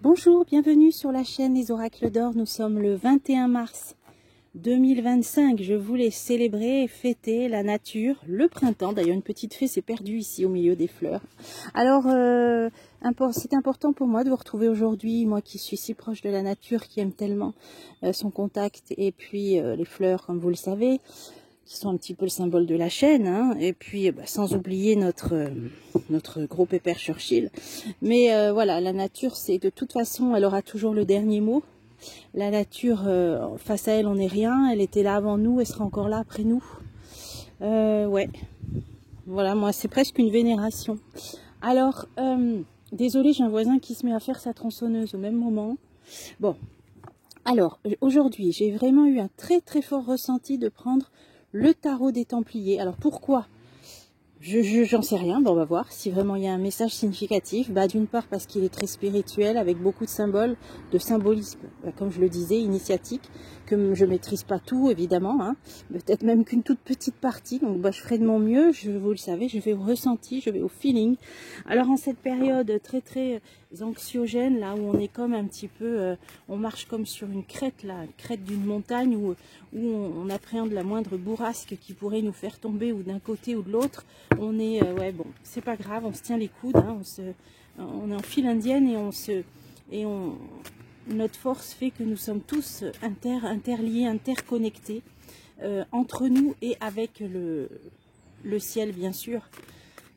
Bonjour, bienvenue sur la chaîne Les Oracles d'Or. Nous sommes le 21 mars 2025. Je voulais célébrer et fêter la nature, le printemps. D'ailleurs, une petite fée s'est perdue ici au milieu des fleurs. Alors, c'est important pour moi de vous retrouver aujourd'hui, moi qui suis si proche de la nature, qui aime tellement son contact et puis les fleurs, comme vous le savez, qui sont un petit peu le symbole de la chaîne, hein, et puis sans oublier notre gros pépère Churchill. Mais voilà, la nature, c'est de toute façon, elle aura toujours le dernier mot. La nature, face à elle, on n'est rien. Elle était là avant nous, elle sera encore là après nous. Ouais, voilà, moi, c'est presque une vénération. Alors, désolé, j'ai un voisin qui se met à faire sa tronçonneuse au même moment. Bon, alors, aujourd'hui, j'ai vraiment eu un très très fort ressenti de prendre le tarot des Templiers. Alors pourquoi? J'en sais rien, bon, on va voir si vraiment il y a un message significatif. D'une part parce qu'il est très spirituel, avec beaucoup de symboles, de symbolisme, comme je le disais, initiatique, que je maîtrise pas tout évidemment, hein, peut-être même qu'une toute petite partie, donc je ferai de mon mieux, vous le savez, je vais au ressenti, je vais au feeling. Alors en cette période très très anxiogène, là où on est comme un petit peu, on marche comme sur une crête, là, une crête d'une montagne où on appréhende la moindre bourrasque qui pourrait nous faire tomber ou d'un côté ou de l'autre. On est, ouais, bon, c'est pas grave, on se tient les coudes, hein, on est en file indienne et notre force fait que nous sommes tous interliés, interconnectés entre nous et avec le ciel, bien sûr.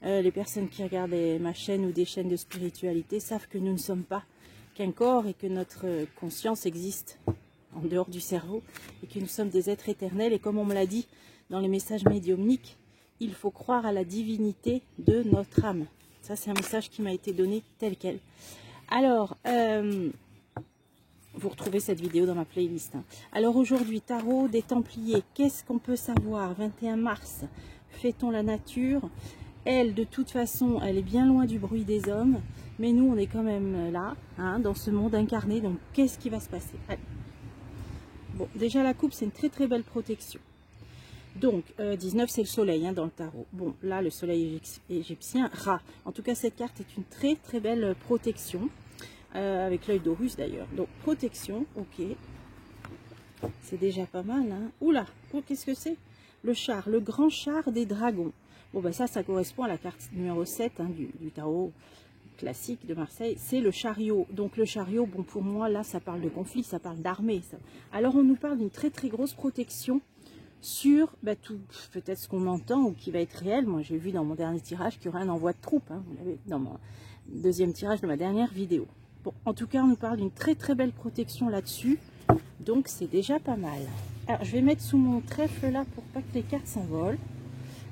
Les personnes qui regardent ma chaîne ou des chaînes de spiritualité savent que nous ne sommes pas qu'un corps et que notre conscience existe en dehors du cerveau et que nous sommes des êtres éternels. Et comme on me l'a dit dans les messages médiumniques, il faut croire à la divinité de notre âme. Ça, c'est un message qui m'a été donné tel quel. Alors, vous retrouvez cette vidéo dans ma playlist. Hein. Alors aujourd'hui, tarot des Templiers, qu'est-ce qu'on peut savoir? 21 mars, fêtons la nature. Elle, de toute façon, elle est bien loin du bruit des hommes, mais nous, on est quand même là, hein, dans ce monde incarné. Donc, qu'est-ce qui va se passer? Allez. Bon, déjà, la coupe, c'est une très très belle protection. Donc, 19, c'est le soleil, hein, dans le tarot. Bon, là, le soleil égyptien, Ra. En tout cas, cette carte est une très très belle protection, avec l'œil d'Horus d'ailleurs. Donc, protection, ok. C'est déjà pas mal, hein. Oula, oh, qu'est-ce que c'est? Le char, le grand char des dragons. Bon, ça correspond à la carte numéro 7 hein, du tarot classique de Marseille. C'est le chariot. Donc, le chariot, bon, pour moi, là, ça parle de conflit, ça parle d'armée. Alors, on nous parle d'une très, très grosse protection sur tout, peut-être ce qu'on entend ou qui va être réel. Moi, j'ai vu dans mon dernier tirage qu'il y aurait un envoi de troupes. Hein, vous l'avez dans mon deuxième tirage de ma dernière vidéo. Bon, en tout cas, on nous parle d'une très, très belle protection là-dessus. Donc, c'est déjà pas mal. Alors, je vais mettre sous mon trèfle là pour pas que les cartes s'envolent.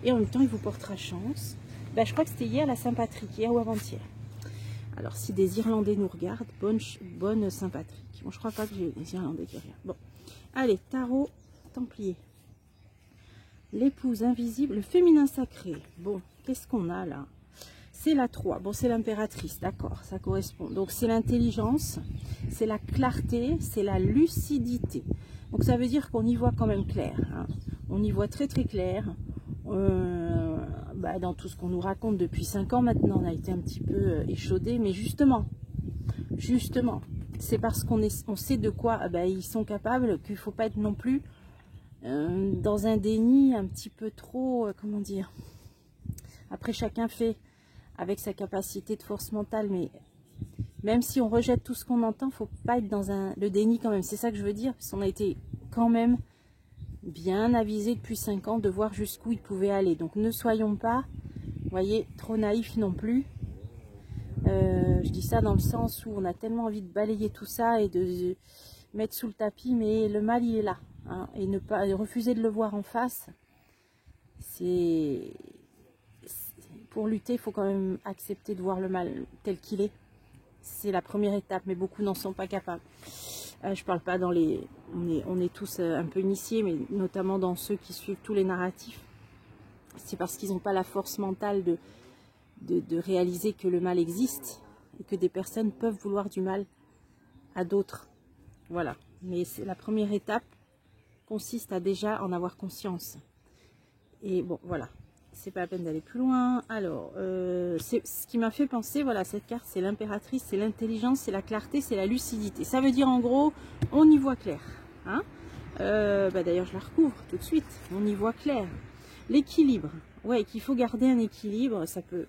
Et en même temps, il vous portera chance. Je crois que c'était hier la Saint-Patrick, hier ou avant-hier. Alors, si des Irlandais nous regardent, bonne Saint-Patrick. Bon, je crois pas que j'ai des Irlandais qui regardent. Bon, allez, tarot Templier. L'épouse invisible, le féminin sacré. Bon, qu'est-ce qu'on a là? C'est la 3. Bon, c'est l'impératrice, d'accord, ça correspond. Donc, c'est l'intelligence, c'est la clarté, c'est la lucidité. Donc, ça veut dire qu'on y voit quand même clair. Hein. On y voit très, très clair. Dans tout ce qu'on nous raconte depuis 5 ans maintenant, on a été un petit peu échaudé. Mais justement, c'est parce qu'on sait de quoi ils sont capables qu'il ne faut pas être non plus dans un déni un petit peu trop, comment dire. Après, chacun fait avec sa capacité de force mentale, mais même si on rejette tout ce qu'on entend, il ne faut pas être dans le déni quand même. C'est ça que je veux dire, parce qu'on a été quand même bien avisé depuis 5 ans de voir jusqu'où il pouvait aller. Donc ne soyons pas, vous voyez, trop naïfs non plus. Je dis ça dans le sens où on a tellement envie de balayer tout ça et de mettre sous le tapis, mais le mal il est là. Hein, et ne pas refuser de le voir en face, c'est... Pour lutter, il faut quand même accepter de voir le mal tel qu'il est. C'est la première étape, mais beaucoup n'en sont pas capables. Je parle pas dans les... On est tous un peu initiés, mais notamment dans ceux qui suivent tous les narratifs. C'est parce qu'ils n'ont pas la force mentale de réaliser que le mal existe et que des personnes peuvent vouloir du mal à d'autres. Voilà. Mais la première étape consiste à déjà en avoir conscience. Et bon, voilà. c'est pas la peine d'aller plus loin. Alors, c'est ce qui m'a fait penser, voilà, cette carte, c'est l'impératrice, c'est l'intelligence, c'est la clarté, c'est la lucidité. Ça veut dire en gros, on y voit clair. Hein. D'ailleurs, je la recouvre tout de suite. On y voit clair. L'équilibre. Ouais, qu'il faut garder un équilibre. Ça peut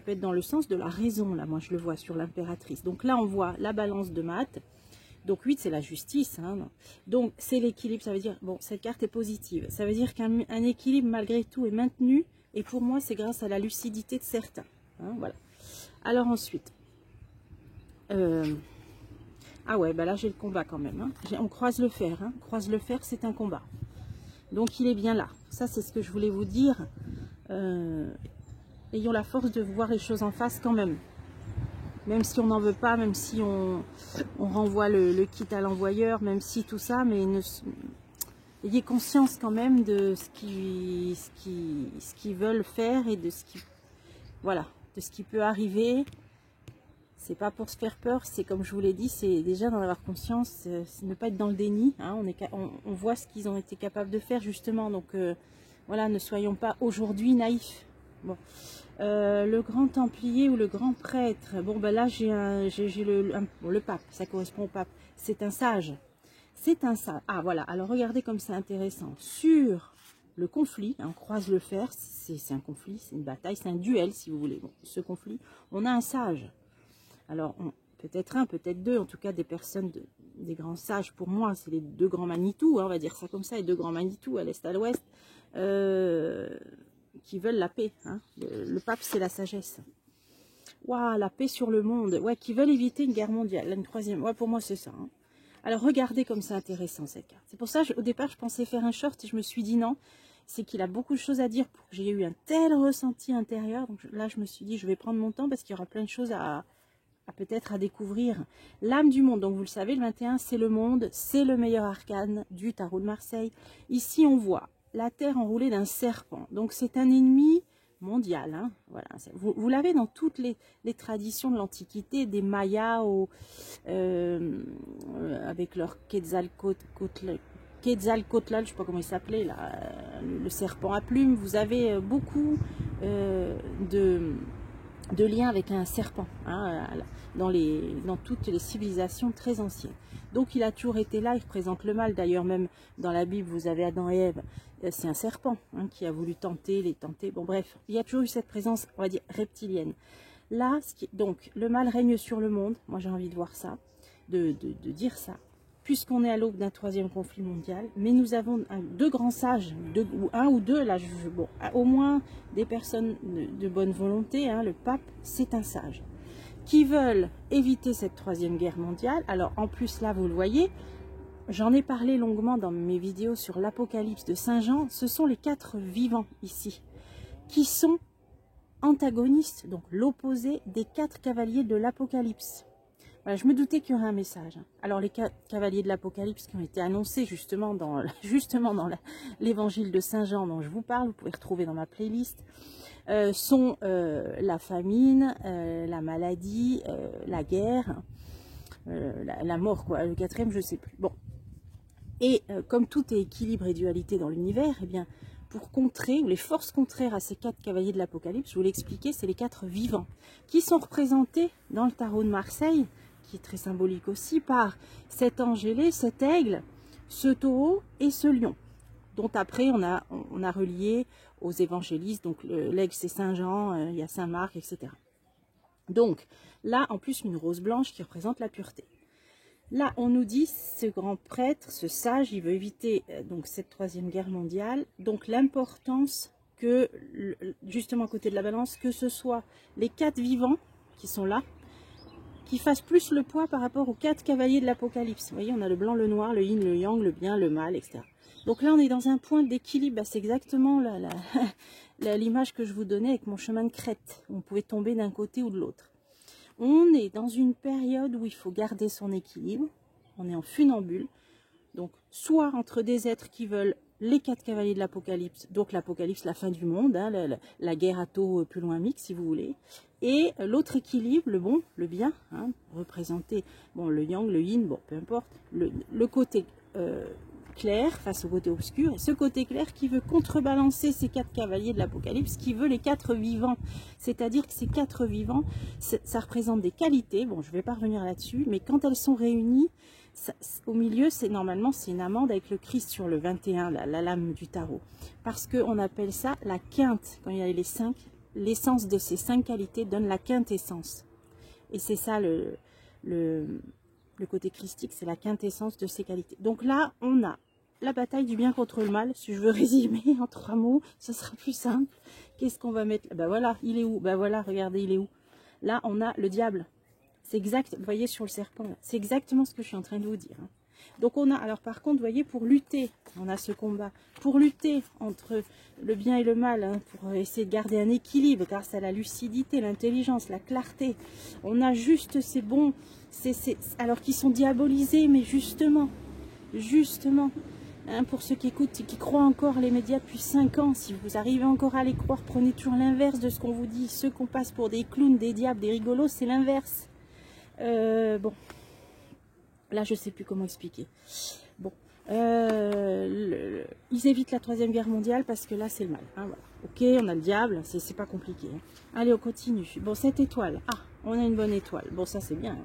être dans le sens de la raison. Là, moi, je le vois sur l'impératrice. Donc là, on voit la balance de maths. Donc 8, c'est la justice. Hein. Donc, c'est l'équilibre. Ça veut dire, bon, cette carte est positive. Ça veut dire qu'un équilibre, malgré tout, est maintenu. Et pour moi, c'est grâce à la lucidité de certains. Hein, voilà. Alors ensuite... ah ouais, bah là, j'ai le combat quand même. Hein. On croise le fer. Hein. Croise le fer, c'est un combat. Donc, il est bien là. Ça, c'est ce que je voulais vous dire. Ayons la force de voir les choses en face quand même. Même si on n'en veut pas, même si on renvoie le kit à l'envoyeur, même si tout ça, mais ayez conscience quand même de ce qu'ils veulent faire et de ce qui, voilà, de ce qui peut arriver. C'est pas pour se faire peur, c'est comme je vous l'ai dit, c'est déjà d'en avoir conscience, c'est ne pas être dans le déni. Hein, on voit ce qu'ils ont été capables de faire justement, donc voilà, ne soyons pas aujourd'hui naïfs. Bon. Le grand templier ou le grand prêtre, bon ben là j'ai le pape, ça correspond au pape, c'est un sage. C'est un sage. Ah voilà, alors regardez comme c'est intéressant. Sur le conflit, hein, on croise le fer, c'est un conflit, c'est une bataille, c'est un duel si vous voulez. Bon, ce conflit, on a un sage. Alors, peut-être un, peut-être deux, en tout cas des personnes, des grands sages, pour moi, c'est les deux grands Manitou, hein, on va dire ça comme ça, les deux grands Manitou à l'est, à l'ouest, qui veulent la paix. Hein. Le pape, c'est la sagesse. Waouh, la paix sur le monde, ouais, qui veulent éviter une guerre mondiale, là, une troisième, ouais, pour moi, c'est ça. Hein. Alors, regardez comme c'est intéressant, cette carte. C'est pour ça, au départ, je pensais faire un short, et je me suis dit non, c'est qu'il a beaucoup de choses à dire, pour que j'ai eu un tel ressenti intérieur, donc là, je me suis dit, je vais prendre mon temps, parce qu'il y aura plein de choses peut-être à découvrir. L'âme du monde, donc vous le savez, le 21, c'est le monde, c'est le meilleur arcane du tarot de Marseille. Ici, on voit la terre enroulée d'un serpent. Donc, c'est un ennemi mondial. Hein. Voilà. Vous l'avez dans toutes les traditions de l'Antiquité, des Mayas avec leur Quetzalcoatl, je ne sais pas comment il s'appelait, le serpent à plumes. Vous avez beaucoup de liens avec un serpent hein, dans toutes les civilisations très anciennes. Donc il a toujours été là, il représente le mal. D'ailleurs même dans la Bible vous avez Adam et Ève, c'est un serpent hein, qui a voulu tenter. Bon bref, il y a toujours eu cette présence, on va dire, reptilienne. Là, donc le mal règne sur le monde, moi j'ai envie de voir ça, de dire ça. Puisqu'on est à l'aube d'un troisième conflit mondial, mais nous avons deux grands sages, un ou deux, là, bon, au moins des personnes de bonne volonté, hein, le pape, c'est un sage, qui veulent éviter cette troisième guerre mondiale. Alors en plus là, vous le voyez, j'en ai parlé longuement dans mes vidéos sur l'Apocalypse de Saint Jean, ce sont les 4 vivants ici, qui sont antagonistes, donc l'opposé des 4 cavaliers de l'Apocalypse. Voilà, je me doutais qu'il y aurait un message. Alors les cavaliers de l'Apocalypse qui ont été annoncés justement dans l'évangile de Saint Jean dont je vous parle, vous pouvez retrouver dans ma playlist, sont la famine, la maladie, la guerre, la mort, quoi. Le 4e, je ne sais plus. Bon. Et comme tout est équilibre et dualité dans l'univers, eh bien, pour contrer, ou les forces contraires à ces 4 cavaliers de l'Apocalypse, je vous l'ai expliqué, c'est les 4 vivants, qui sont représentés dans le tarot de Marseille, qui est très symbolique aussi, par cet ange ailé, cet aigle, ce taureau et ce lion, dont après on a relié aux évangélistes, donc l'aigle c'est Saint Jean, il y a Saint Marc, etc. Donc là, en plus, une rose blanche qui représente la pureté. Là, on nous dit, ce grand prêtre, ce sage, il veut éviter donc cette troisième guerre mondiale, donc l'importance que, justement à côté de la balance, que ce soit les 4 vivants qui sont là, qui fassent plus le poids par rapport aux 4 cavaliers de l'Apocalypse. Vous voyez, on a le blanc, le noir, le yin, le yang, le bien, le mal, etc. Donc là, on est dans un point d'équilibre. C'est exactement l'image que je vous donnais avec mon chemin de crête. On pouvait tomber d'un côté ou de l'autre. On est dans une période où il faut garder son équilibre. On est en funambule. Donc, soit entre des êtres qui veulent les 4 cavaliers de l'Apocalypse, donc l'Apocalypse, la fin du monde, hein, la guerre à taux plus loin mix, si vous voulez, et l'autre équilibre, le bon, le bien, hein, représenté, bon, le yang, le yin, bon, peu importe, le côté clair face au côté obscur, et ce côté clair qui veut contrebalancer ces 4 cavaliers de l'Apocalypse, qui veut les 4 vivants. C'est-à-dire que ces 4 vivants, ça représente des qualités, bon je ne vais pas revenir là-dessus, mais quand elles sont réunies, ça, au milieu, normalement c'est une amande avec le Christ sur le 21, la lame du tarot. Parce qu'on appelle ça la quinte, quand il y a les 5, l'essence de ces 5 qualités donne la quintessence. Et c'est ça le côté christique, c'est la quintessence de ces qualités. Donc là, on a la bataille du bien contre le mal. Si je veux résumer en 3 mots, ce sera plus simple. Qu'est-ce qu'on va mettre? Ben voilà, il est où? Ben voilà, regardez, il est où? Là, on a le diable. C'est exact, vous voyez sur le serpent, c'est exactement ce que je suis en train de vous dire. Donc on a, alors par contre, vous voyez, pour lutter, on a ce combat, pour lutter entre le bien et le mal, hein, pour essayer de garder un équilibre grâce à la lucidité, l'intelligence, la clarté, on a juste ces bons, alors qu'ils sont diabolisés, mais justement, hein, pour ceux qui écoutent et qui croient encore les médias depuis 5 ans, si vous arrivez encore à les croire, prenez toujours l'inverse de ce qu'on vous dit. Ceux qu'on passe pour des clowns, des diables, des rigolos, c'est l'inverse. Bon, là je sais plus comment expliquer. Bon, ils évitent la 3e guerre mondiale parce que là c'est le mal. Hein, voilà. Ok, on a le diable, c'est pas compliqué. Hein. Allez, on continue. Bon, cette étoile. Ah, on a une bonne étoile. Bon, ça c'est bien. Hein.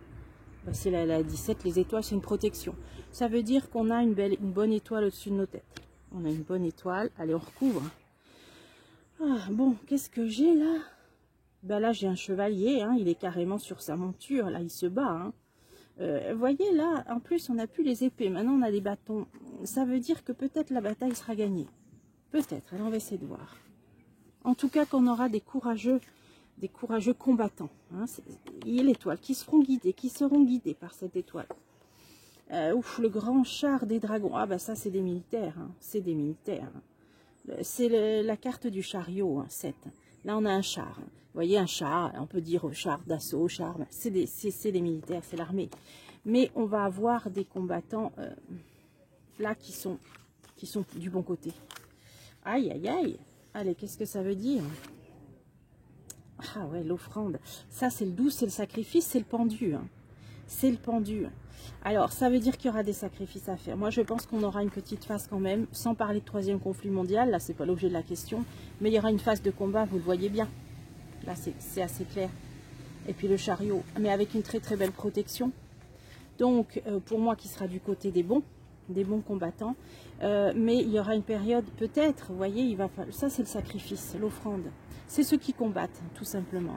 Ben, c'est la 17, les étoiles, c'est une protection. Ça veut dire qu'on a une bonne étoile au-dessus de nos têtes. On a une bonne étoile. Allez, on recouvre. Ah, bon, qu'est-ce que j'ai là? Ben là, j'ai un chevalier, hein, il est carrément sur sa monture, là, il se bat. Hein. Voyez, là, en plus, on n'a plus les épées, maintenant, on a des bâtons. Ça veut dire que peut-être la bataille sera gagnée. Peut-être, alors on va essayer de voir. En tout cas, qu'on aura des courageux combattants. Hein. Il y a l'étoile, qui seront guidés par cette étoile. Ouf, le grand char des dragons. Ah, ben ça, c'est des militaires. Hein. C'est des militaires. Hein. C'est la carte du chariot, hein, 7. Là, on a un char. Hein. Vous voyez, un char, on peut dire char d'assaut, char, c'est des militaires, c'est l'armée. Mais on va avoir des combattants là qui sont du bon côté. Aïe, aïe, aïe. Allez, qu'est-ce que ça veut dire? Ah ouais, l'offrande. Ça, c'est le doux, c'est le sacrifice, c'est le pendu. Hein. C'est le pendu. Alors, ça veut dire qu'il y aura des sacrifices à faire. Moi, je pense qu'on aura une petite phase quand même, sans parler de 3e conflit mondial. Là, c'est pas l'objet de la question. Mais il y aura une phase de combat, vous le voyez bien. Là, c'est assez clair. Et puis le chariot, mais avec une très très belle protection. Donc, pour moi, qui sera du côté des bons combattants. Mais il y aura une période, peut-être, vous voyez, il va falloir... Ça, c'est le sacrifice, l'offrande. C'est ceux qui combattent, tout simplement.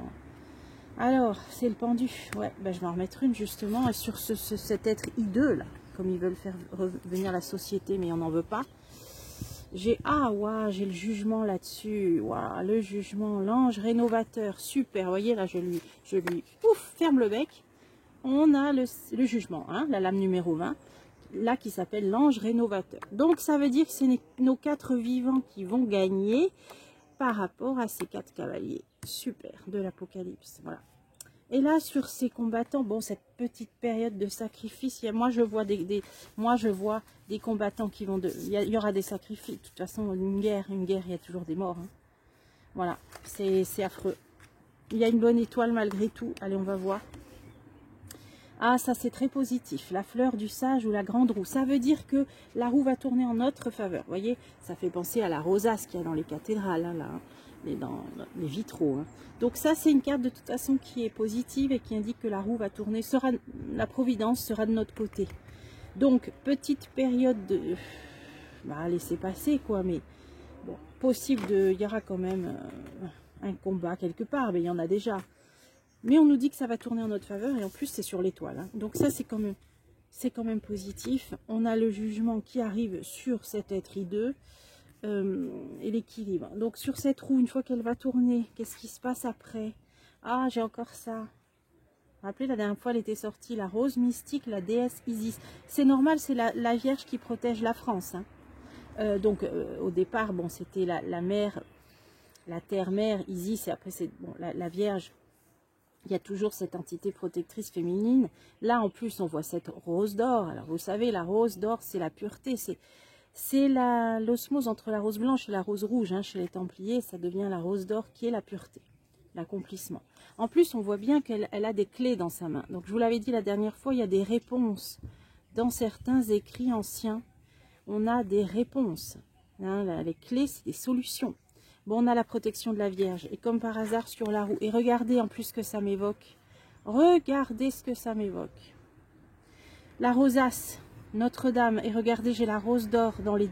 Alors, c'est le pendu. Ouais, ben, je vais en remettre une, justement. Et sur cet être hideux, là, comme ils veulent faire revenir la société, mais on n'en veut pas. J'ai le jugement là-dessus. Le jugement, l'ange rénovateur. Super, vous voyez, là, je lui ouf, ferme le bec. On a le jugement, hein, la lame numéro 20, là, qui s'appelle l'ange rénovateur. Donc, ça veut dire que c'est nos 4 vivants qui vont gagner par rapport à ces 4 cavaliers. Super, de l'Apocalypse, voilà. Et là, sur ces combattants, bon, cette petite période de sacrifice, moi je vois des combattants qui vont... Il y aura des sacrifices. De toute façon, une guerre, il y a toujours des morts. Hein. Voilà, c'est affreux. Il y a une bonne étoile malgré tout. Allez, on va voir. Ah, ça c'est très positif. La fleur du sage ou la grande roue. Ça veut dire que la roue va tourner en notre faveur. Vous voyez, ça fait penser à la rosace qu'il y a dans les cathédrales, hein, là. Dans les vitraux. Hein. Donc ça, c'est une carte de toute façon qui est positive et qui indique que la roue va tourner, la providence sera de notre côté. Donc, petite période de... Bah, laissez passer, quoi, mais bon, possible il y aura quand même un combat quelque part, mais il y en a déjà. Mais on nous dit que ça va tourner en notre faveur et en plus, c'est sur l'étoile. Hein. Donc ça, c'est quand même positif. On a le jugement qui arrive sur cet être hideux. Et l'équilibre. Donc sur cette roue, une fois qu'elle va tourner, qu'est-ce qui se passe après? Ah, j'ai encore ça. Vous vous rappelez, la dernière fois, elle était sortie, la rose mystique, la déesse Isis. C'est normal, c'est la Vierge qui protège la France. Hein. Donc au départ, bon, c'était la mère, la terre-mère, Isis, et après c'est bon, la Vierge. Il y a toujours cette entité protectrice féminine. Là, en plus, on voit cette rose d'or. Alors, vous savez, la rose d'or, c'est la pureté, c'est l'osmose entre la rose blanche et la rose rouge. Hein, chez les Templiers, ça devient la rose d'or qui est la pureté, l'accomplissement. En plus, on voit bien qu'elle a des clés dans sa main. Donc, je vous l'avais dit la dernière fois, il y a des réponses dans certains écrits anciens on a des réponses. Hein, les clés, c'est des solutions. Bon, on a la protection de la Vierge. Et comme par hasard sur la roue. Et regardez en plus ce que ça m'évoque. Regardez ce que ça m'évoque. La rosace, Notre-Dame. Et regardez, j'ai la rose d'or dans les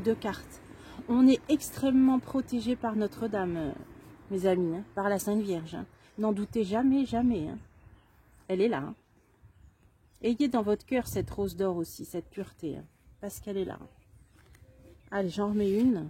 deux cartes. On est extrêmement protégé par Notre-Dame, mes amis, hein, par la Sainte Vierge. Hein. N'en doutez jamais, jamais. Hein. Elle est là. Hein. Ayez dans votre cœur cette rose d'or aussi, cette pureté. Hein, parce qu'elle est là. Allez, j'en remets une.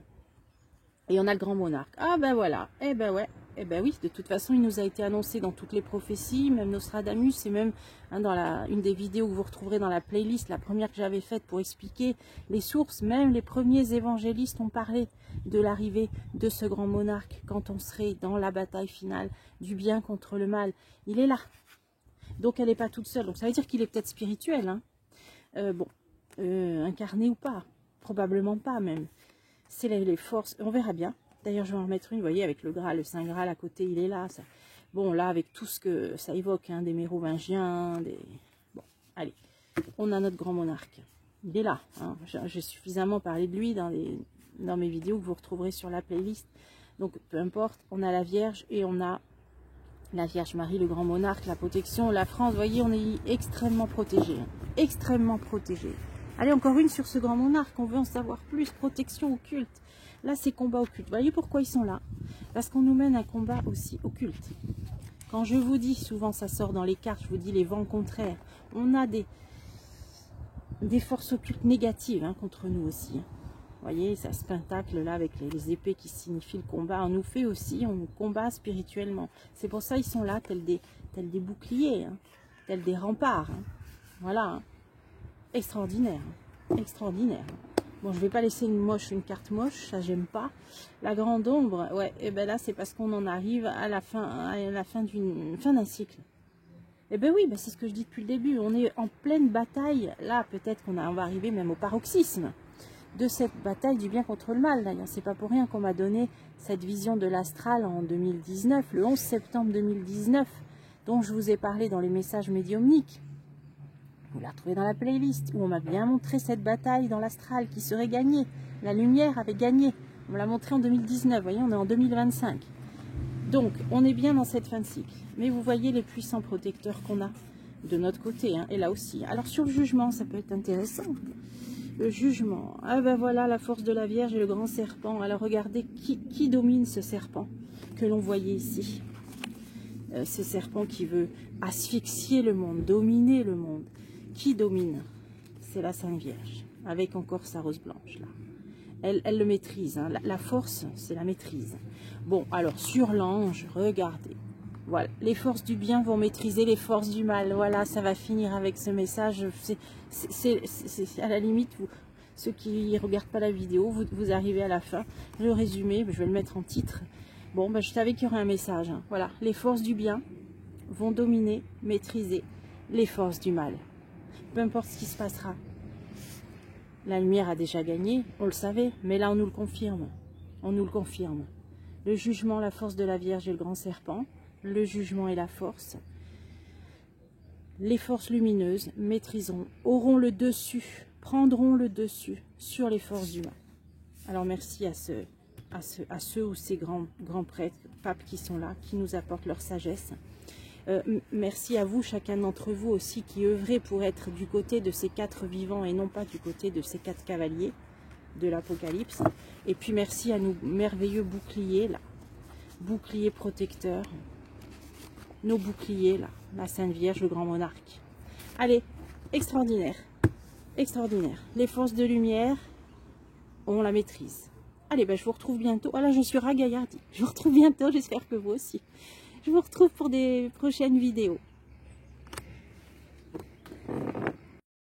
Et on a le grand monarque. Ah ben voilà. Eh ben ouais. Eh ben oui, de toute façon, il nous a été annoncé dans toutes les prophéties, même Nostradamus, et même hein, dans une des vidéos que vous retrouverez dans la playlist, la première que j'avais faite pour expliquer les sources, même les premiers évangélistes ont parlé de l'arrivée de ce grand monarque quand on serait dans la bataille finale du bien contre le mal. Il est là. Donc elle n'est pas toute seule. Donc ça veut dire qu'il est peut-être spirituel. Hein. Incarné ou pas. Probablement pas même. C'est les forces. On verra bien. D'ailleurs, je vais en remettre une, vous voyez, avec le Graal, le Saint Graal à côté, il est là. Ça. Bon, là, avec tout ce que ça évoque, hein, des mérovingiens, des... Bon, allez, on a notre grand monarque. Il est là. Hein. J'ai suffisamment parlé de lui dans mes vidéos que vous retrouverez sur la playlist. Donc, peu importe, on a la Vierge et on a la Vierge Marie, le grand monarque, la protection. La France, vous voyez, on est extrêmement protégé. Hein, extrêmement protégé. Allez, encore une sur ce grand monarque, on veut en savoir plus. Protection occulte. Là, c'est combat occulte. Vous voyez pourquoi ils sont là? Parce qu'on nous mène un combat aussi occulte. Quand je vous dis, souvent ça sort dans les cartes, je vous dis les vents contraires. On a des forces occultes négatives hein, contre nous aussi. Vous voyez, ça se pentacle là avec les épées qui signifient le combat. On nous fait aussi, on nous combat spirituellement. C'est pour ça ils sont là, tels des boucliers, hein, tels des remparts. Hein. Voilà. Hein. Extraordinaire. Hein. Extraordinaire. Bon, je vais pas laisser une carte moche, ça j'aime pas. La grande ombre, ouais, et ben là c'est parce qu'on en arrive à la fin d'un cycle. Et ben oui, ben c'est ce que je dis depuis le début. On est en pleine bataille. Là, peut-être on va arriver même au paroxysme de cette bataille du bien contre le mal. D'ailleurs, c'est pas pour rien qu'on m'a donné cette vision de l'astral en 2019, le 11 septembre 2019, dont je vous ai parlé dans les messages médiumniques. Vous la retrouvez dans la playlist, où on m'a bien montré cette bataille dans l'astral qui serait gagnée. La lumière avait gagné. On me l'a montré en 2019, vous voyez, on est en 2025. Donc, on est bien dans cette fin de cycle. Mais vous voyez les puissants protecteurs qu'on a de notre côté, hein, et là aussi. Alors, sur le jugement, ça peut être intéressant. Le jugement. Ah ben voilà, la force de la Vierge et le grand serpent. Alors, regardez qui domine ce serpent que l'on voyait ici. Ce serpent qui veut asphyxier le monde, dominer le monde. Qui domine? C'est la Sainte Vierge, avec encore sa rose blanche là. Elle le maîtrise, hein. La force, c'est la maîtrise. Bon, alors sur l'ange, regardez. Voilà, les forces du bien vont maîtriser les forces du mal. Voilà, ça va finir avec ce message. C'est à la limite, ceux qui ne regardent pas la vidéo, vous arrivez à la fin. Le résumé, je vais le mettre en titre. Bon, ben, je savais qu'il y aurait un message. Hein. Voilà, les forces du bien vont dominer, maîtriser les forces du mal. Peu importe ce qui se passera. La lumière a déjà gagné, on le savait, mais là on nous le confirme. On nous le confirme. Le jugement, la force de la Vierge et le grand serpent. Le jugement et la force. Les forces lumineuses maîtriseront, auront le dessus, prendront le dessus sur les forces du mal. Alors merci à ceux ou ces grands prêtres, papes qui sont là, qui nous apportent leur sagesse. Merci à vous, chacun d'entre vous aussi, qui œuvrez pour être du côté de ces 4 vivants et non pas du côté de ces 4 cavaliers de l'Apocalypse. Et puis merci à nos merveilleux boucliers, là, boucliers protecteurs, nos boucliers, là, la Sainte Vierge, le grand monarque. Allez, extraordinaire, extraordinaire. Les forces de lumière, on la maîtrise. Allez, ben, je vous retrouve bientôt. Ah là, je suis ragaillardie. Je vous retrouve bientôt, j'espère que vous aussi. Je vous retrouve pour des prochaines vidéos.